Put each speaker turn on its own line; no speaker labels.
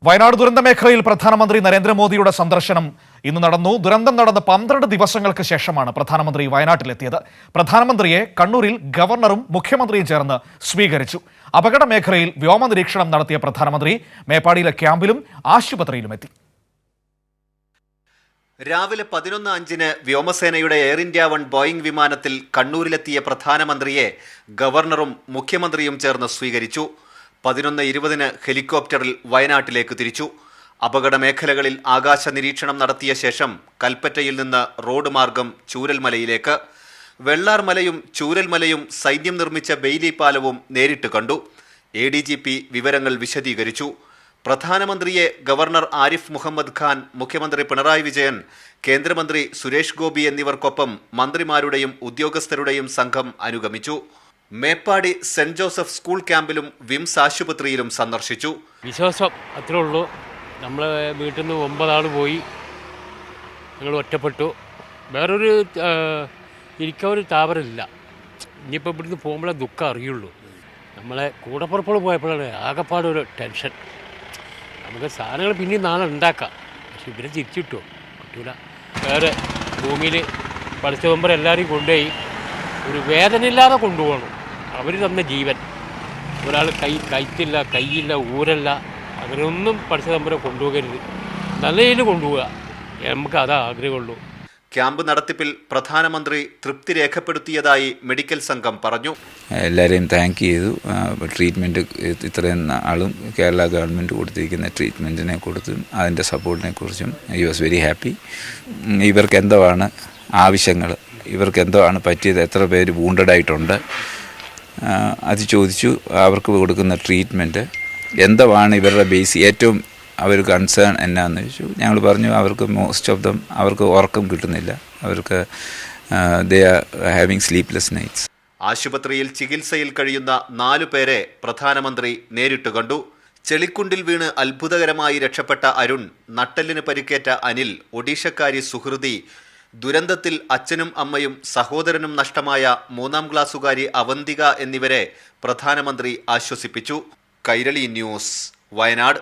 വയനാട് ദുരന്ത മേഖലയിൽ പ്രധാനമന്ത്രി നരേന്ദ്രമോദിയുടെ സന്ദർശനം ഇന്ന് നടന്നു. ദുരന്തം നടന്ന് 12 ദിവസങ്ങൾക്ക് ശേഷമാണ് പ്രധാനമന്ത്രി വയനാട്ടിലെത്തിയത്. പ്രധാനമന്ത്രിയെ കണ്ണൂരിൽ ഗവർണറും മുഖ്യമന്ത്രിയും ചേർന്ന് സ്വീകരിച്ചു. അപകട മേഖലയിൽ വ്യോമ നിരീക്ഷണം നടത്തിയ പ്രധാനമന്ത്രി മേപ്പാടിയിലെ ക്യാമ്പിലും ആശുപത്രിയിലും എത്തി.
രാവിലെ 11:05 വ്യോമസേനയുടെ എയർ ഇന്ത്യ 1 ബോയിംഗ് വിമാനത്തിൽ കണ്ണൂരിലെത്തിയ പ്രധാനമന്ത്രിയെ ഗവർണറും മുഖ്യമന്ത്രിയും ചേർന്ന് സ്വീകരിച്ചു. 11:20 ഹെലികോപ്റ്ററിൽ വയനാട്ടിലേക്ക് തിരിച്ചു. അപകട മേഖലകളിൽ ആകാശ നിരീക്ഷണം നടത്തിയ ശേഷം കൽപ്പറ്റയിൽ നിന്ന് റോഡ് മാർഗം ചൂരൽമലയിലേക്ക്. വെള്ളാർമലയും ചൂരൽമലയും സൈന്യം നിർമ്മിച്ച ബെയ്ലി പാലവും നേരിട്ട് കണ്ടു. ADGP വിവരങ്ങൾ വിശദീകരിച്ചു. പ്രധാനമന്ത്രിയെ ഗവർണർ ആരിഫ് മുഹമ്മദ് ഖാൻ, മുഖ്യമന്ത്രി പിണറായി വിജയൻ, കേന്ദ്രമന്ത്രി സുരേഷ് ഗോപി എന്നിവർക്കൊപ്പം മന്ത്രിമാരുടെയും ഉദ്യോഗസ്ഥരുടെയും സംഘം അനുഗമിച്ചു. മേപ്പാടി സെന്റ് ജോസഫ് സ്കൂൾ ക്യാമ്പിലും വിംസ് ആശുപത്രിയിലും സന്ദർശിച്ചു.
വിശ്വാസം അത്രേ ഉള്ളൂ. നമ്മൾ വീട്ടിൽ നിന്ന് 9 ആൾ പോയി, ഞങ്ങൾ ഒറ്റപ്പെട്ടു. വേറൊരു ഇരിക്കാനൊരു താപരമില്ല. ഇനിയിപ്പോൾ ഇവിടുന്ന് പോകുമ്പോഴേ ദുഃഖം അറിയുള്ളൂ. നമ്മളെ കൂടപ്പുറപ്പോൾ പോയപ്പോഴാണ് ആകെപ്പാടൊരു ടെൻഷൻ. നമുക്ക് സാധനങ്ങൾ പിന്നെയും നാളെ ഉണ്ടാക്കാം, പക്ഷെ ഇവരെ തിരിച്ചിട്ടോ കിട്ടൂല. വേറെ ഭൂമിയിൽ പഠിച്ച മുമ്പ് എല്ലാവരെയും കൊണ്ടുപോയി ഒരു വേദനയില്ലാതെ കൊണ്ടുപോകണം. അവർ തന്ന ജീവൻ. ഒരാൾ കൈത്തില്ല, കൈയില്ല, ഊരല്ല, അങ്ങനെയൊന്നും പഠിച്ച തമ്പരെ കൊണ്ടുപോകരുത്. നല്ല രീതിയിൽ കൊണ്ടുപോവുക, നമുക്ക് അതാ ആഗ്രഹമുള്ളൂ.
ക്യാമ്പ് നടത്തിപ്പിൽ പ്രധാനമന്ത്രി തൃപ്തി രേഖപ്പെടുത്തിയതായി മെഡിക്കൽ സംഘം പറഞ്ഞു.
എല്ലാവരെയും താങ്ക് ചെയ്തു. ട്രീറ്റ്മെൻറ്റ് ഇത്രയും ആളും കേരള ഗവൺമെൻറ് കൊടുത്തിരിക്കുന്ന ട്രീറ്റ്മെൻറ്റിനെ കുറിച്ചും അതിൻ്റെ സപ്പോർട്ടിനെ കുറിച്ചും ഐ വാസ് വെരി ഹാപ്പി. ഇവർക്ക് എന്താണ് ആവശ്യങ്ങൾ, ഇവർക്ക് എന്താണ് പറ്റിയത്, എത്ര പേര് വൂണ്ടഡ് ആയിട്ടുണ്ട്, അത് ചോദിച്ചു. അവർക്ക് കൊടുക്കുന്ന ട്രീറ്റ്മെൻറ്റ് എന്താണ് ഇവരുടെ ബേസ് ഏറ്റവും അവർ കൺസേൺ എന്നാന്ന് ചോദിച്ചു. ഞങ്ങൾ പറഞ്ഞു അവർക്ക് മോസ്റ്റ് ഓഫ് ദം അവർക്ക് ഉറക്കം കിട്ടുന്നില്ല, അവർക്ക് they are having sleepless nights.
ആശുപത്രിയിൽ ചികിത്സയിൽ കഴിയുന്ന 4 പേരെ പ്രധാനമന്ത്രി നേരിട്ട് കണ്ടു. ചെളിക്കുണ്ടിൽ വീണ് അത്ഭുതകരമായി രക്ഷപ്പെട്ട അരുൺ, നട്ടെല്ലിന് പരിക്കേറ്റ അനിൽ, ഒഡീഷക്കാരി സുഹൃതി, ദുരന്തത്തിൽ അച്ഛനും അമ്മയും സഹോദരനും നഷ്ടമായ 3ാം ക്ലാസ്സുകാരി അവന്തിക എന്നിവരെ പ്രധാനമന്ത്രി ആശ്വസിപ്പിച്ചു. കൈരളി ന്യൂസ്, വയനാട്.